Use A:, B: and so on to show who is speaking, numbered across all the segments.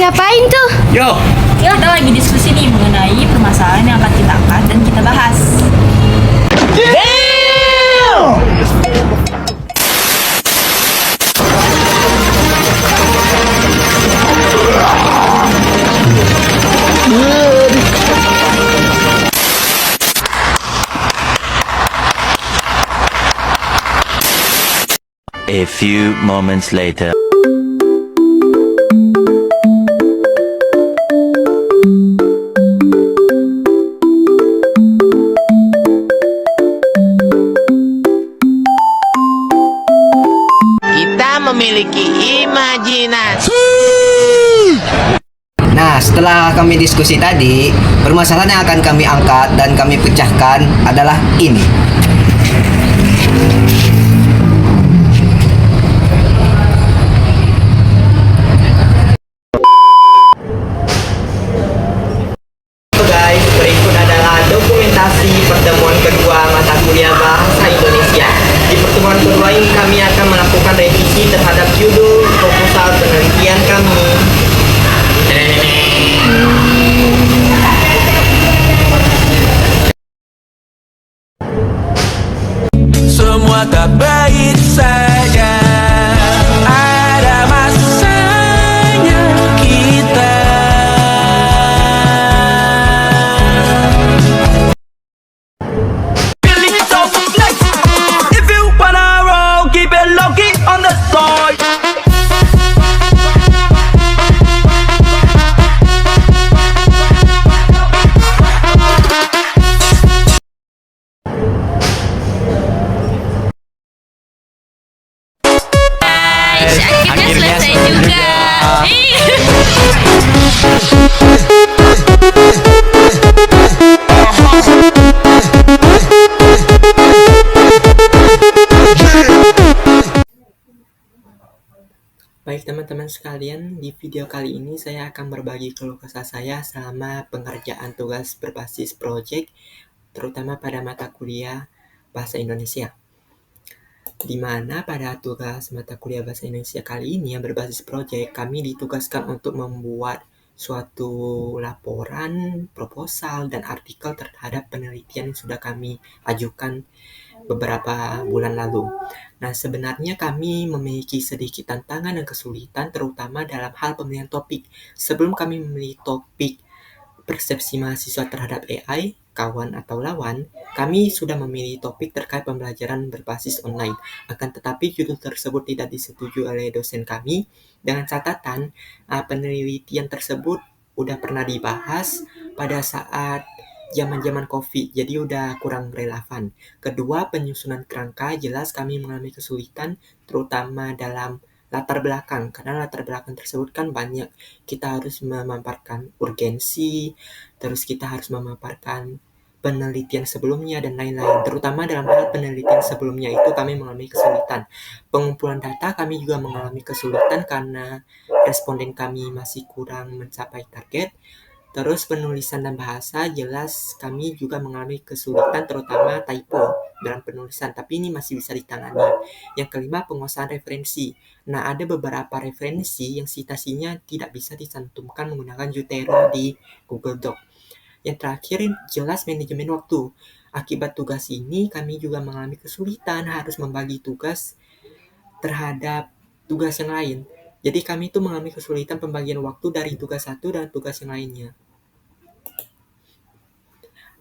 A: ngapain tuh?
B: Yo,
C: Kita lagi diskusi nih mengenai permasalahan yang akan kita angkat dan kita bahas.
D: A few moments later.
E: Kita memiliki imajinasi.
F: Nah, setelah kami diskusi tadi, permasalahan yang akan kami angkat dan kami pecahkan adalah ini.
G: Guys, berikut adalah dokumentasi pertemuan kedua mata kuliah Bahasa Indonesia. Di pertemuan kedua ini kami akan melakukan revisi terhadap judul proposal penelitian kami.
E: Semua tak baik saja. Ada masanya kita. Feeling so flex. If you wanna roll, keep it low key on the side.
A: Akhirnya selesai juga.
G: Baik teman-teman sekalian, di video kali ini saya akan berbagi keluh kesah saya selama pengerjaan tugas berbasis project, terutama pada mata kuliah Bahasa Indonesia. Di mana pada tugas mata kuliah Bahasa Indonesia kali ini yang berbasis project, kami ditugaskan untuk membuat suatu laporan, proposal, dan artikel terhadap penelitian yang sudah kami ajukan beberapa bulan lalu. Nah, sebenarnya kami memiliki sedikit tantangan dan kesulitan terutama dalam hal pemilihan topik. Sebelum kami memilih topik persepsi mahasiswa terhadap AI, kawan atau lawan, kami sudah memilih topik terkait pembelajaran berbasis online. Akan tetapi judul tersebut tidak disetujui oleh dosen kami dengan catatan penelitian tersebut udah pernah dibahas pada saat zaman-zaman COVID, jadi udah kurang relevan. Kedua, penyusunan kerangka jelas kami mengalami kesulitan terutama dalam latar belakang, karena latar belakang tersebut kan banyak. Kita harus memaparkan urgensi, terus kita harus memaparkan penelitian sebelumnya dan lain-lain. Terutama dalam hal penelitian sebelumnya itu kami mengalami kesulitan. Pengumpulan data kami juga mengalami kesulitan karena responden kami masih kurang mencapai target. Terus penulisan dan bahasa jelas kami juga mengalami kesulitan terutama typo dalam penulisan, tapi ini masih bisa ditangani. Yang kelima, penguasaan referensi. Nah, ada beberapa referensi yang citasinya tidak bisa dicantumkan menggunakan Zotero di Google Doc. Yang terakhir, jelas manajemen waktu. Akibat tugas ini, kami juga mengalami kesulitan harus membagi tugas terhadap tugas yang lain. Jadi kami itu mengalami kesulitan pembagian waktu dari tugas satu dan tugas yang lainnya.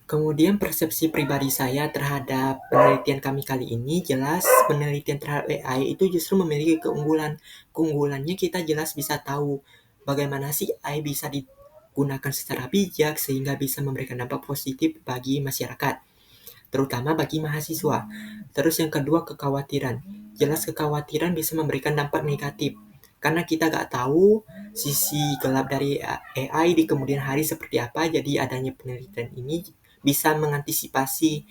G: Kemudian persepsi pribadi saya terhadap penelitian kami kali ini jelas penelitian terhadap AI itu justru memiliki keunggulan. Keunggulannya kita jelas bisa tahu bagaimana sih AI bisa digunakan secara bijak sehingga bisa memberikan dampak positif bagi masyarakat, terutama bagi mahasiswa. Terus yang kedua, kekhawatiran. Jelas kekhawatiran bisa memberikan dampak negatif karena kita nggak tahu sisi gelap dari AI di kemudian hari seperti apa. Jadi adanya penelitian ini bisa mengantisipasi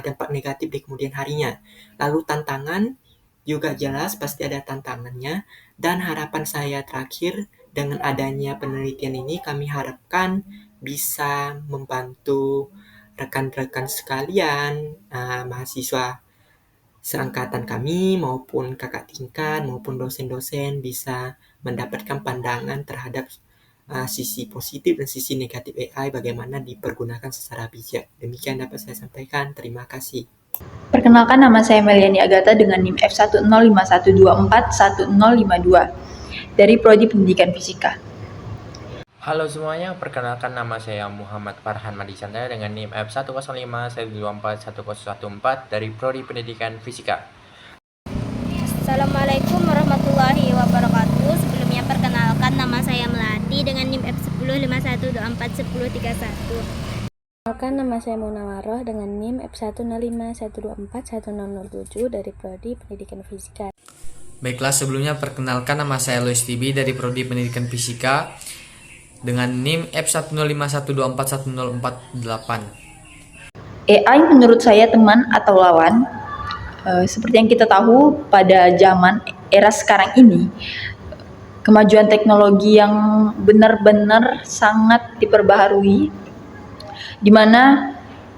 G: dampak negatif di kemudian harinya. Lalu tantangan juga jelas pasti ada tantangannya, dan harapan saya terakhir dengan adanya penelitian ini kami harapkan bisa membantu rekan-rekan sekalian, mahasiswa seangkatan kami maupun kakak tingkat maupun dosen-dosen bisa mendapatkan pandangan terhadap sisi positif dan sisi negatif AI bagaimana dipergunakan secara bijak. Demikian dapat saya sampaikan. Terima kasih.
C: Perkenalkan, nama saya Meliani Agatha dengan NIM F1051241052 dari Prodi Pendidikan Fisika.
B: Halo semuanya, perkenalkan nama saya Muhammad Farhan Madichandra dengan NIM F1051241014 dari Prodi Pendidikan Fisika.
A: Assalamualaikum warahmatullahi wabarakatuh. Sebelumnya perkenalkan, nama saya Melati dengan NIM F1051241031.
H: Perkenalkan, nama saya Munawaroh dengan NIM F1051241007 dari Prodi Pendidikan Fisika.
I: Baiklah, sebelumnya perkenalkan, nama saya Lois Tibi dari Prodi Pendidikan Fisika dengan NIM F1051241048.
C: AI menurut saya teman atau lawan. Seperti yang kita tahu, pada zaman era sekarang ini, kemajuan teknologi yang benar-benar sangat diperbaharui, di mana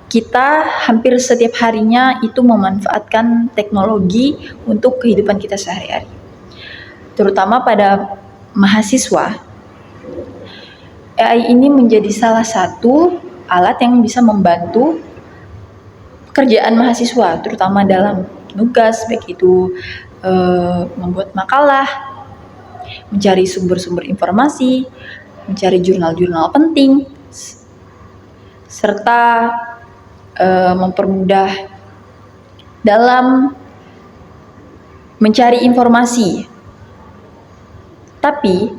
C: kita hampir setiap harinya itu memanfaatkan teknologi untuk kehidupan kita sehari-hari. Terutama pada mahasiswa, AI ini menjadi salah satu alat yang bisa membantu pekerjaan mahasiswa, terutama dalam tugas, baik itu membuat makalah, mencari sumber-sumber informasi, mencari jurnal-jurnal penting, serta mempermudah dalam mencari informasi. Tapi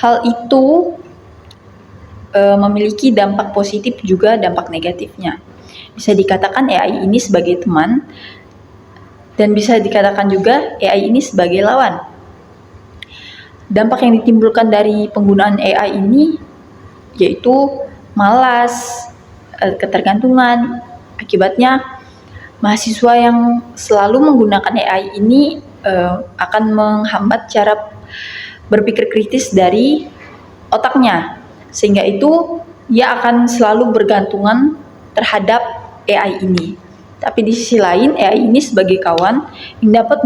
C: hal itu memiliki dampak positif juga dampak negatifnya. Bisa dikatakan AI ini sebagai teman, dan bisa dikatakan juga AI ini sebagai lawan. Dampak yang ditimbulkan dari penggunaan AI ini yaitu malas, ketergantungan. Akibatnya mahasiswa yang selalu menggunakan AI ini akan menghambat cara berpikir kritis dari otaknya, sehingga itu ia akan selalu bergantungan terhadap AI ini. Tapi di sisi lain, AI ini sebagai kawan yang dapat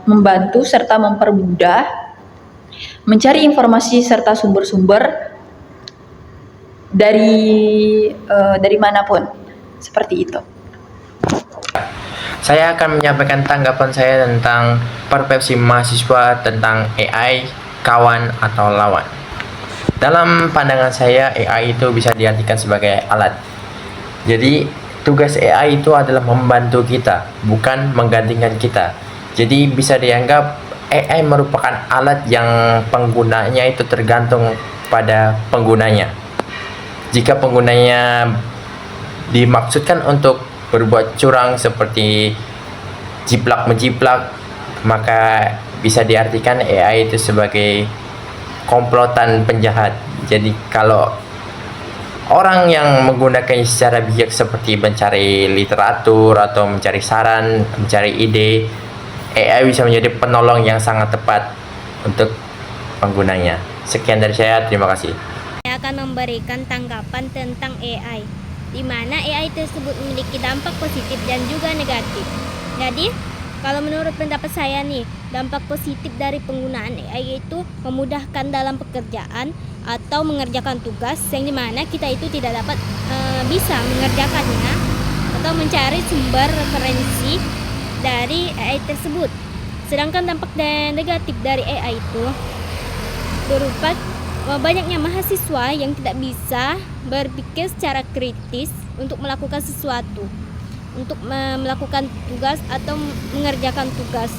C: membantu serta mempermudah mencari informasi serta sumber-sumber dari manapun, seperti itu.
B: Saya akan menyampaikan tanggapan saya tentang persepsi mahasiswa tentang AI, kawan atau lawan. Dalam pandangan saya, AI itu bisa diartikan sebagai alat. Jadi tugas AI itu adalah membantu kita, bukan menggantikan kita. Jadi bisa dianggap AI merupakan alat yang penggunanya itu tergantung pada penggunanya. Jika penggunanya dimaksudkan untuk berbuat curang seperti jiplak-menjiplak, maka bisa diartikan AI itu sebagai komplotan penjahat. Jadi kalau orang yang menggunakannya secara bijak seperti mencari literatur atau mencari saran, mencari ide, AI bisa menjadi penolong yang sangat tepat untuk penggunanya. Sekian dari saya, terima kasih.
A: Saya akan memberikan tanggapan tentang AI, di mana AI tersebut memiliki dampak positif dan juga negatif. Jadi, kalau menurut pendapat saya nih, dampak positif dari penggunaan AI itu memudahkan dalam pekerjaan atau mengerjakan tugas yang dimana kita itu tidak dapat bisa mengerjakannya atau mencari sumber referensi dari AI tersebut. Sedangkan dampak negatif dari AI itu berupa banyaknya mahasiswa yang tidak bisa berpikir secara kritis untuk melakukan sesuatu, untuk melakukan tugas atau mengerjakan tugas,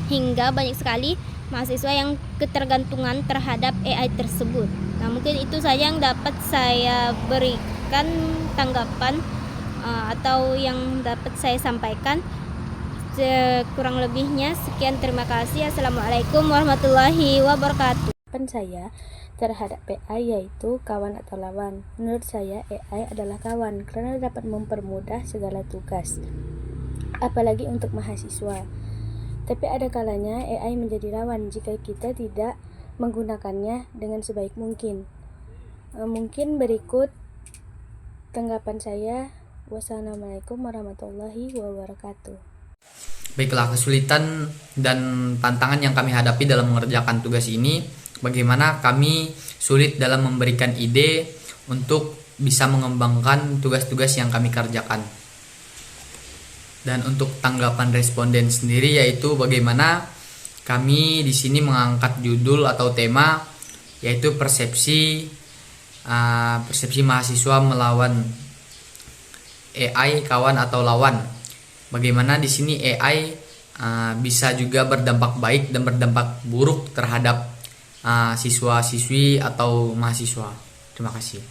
A: hingga banyak sekali mahasiswa yang ketergantungan terhadap AI tersebut. Nah, mungkin itu saja yang dapat saya berikan tanggapan atau yang dapat saya sampaikan. Kurang lebihnya sekian, terima kasih. Assalamualaikum warahmatullahi wabarakatuh.
H: Saya terhadap AI yaitu kawan atau lawan. Menurut saya AI adalah kawan karena dapat mempermudah segala tugas, apalagi untuk mahasiswa. Tapi ada kalanya AI menjadi lawan jika kita tidak menggunakannya dengan sebaik mungkin. Mungkin berikut tanggapan saya. Wassalamualaikum warahmatullahi wabarakatuh.
I: Baiklah, kesulitan dan tantangan yang kami hadapi dalam mengerjakan tugas ini bagaimana kami sulit dalam memberikan ide untuk bisa mengembangkan tugas-tugas yang kami kerjakan. Dan untuk tanggapan responden sendiri yaitu bagaimana kami di sini mengangkat judul atau tema yaitu persepsi mahasiswa melawan AI, kawan atau lawan. Bagaimana di sini AI bisa juga berdampak baik dan berdampak buruk terhadap siswa-siswi atau mahasiswa. Terima kasih.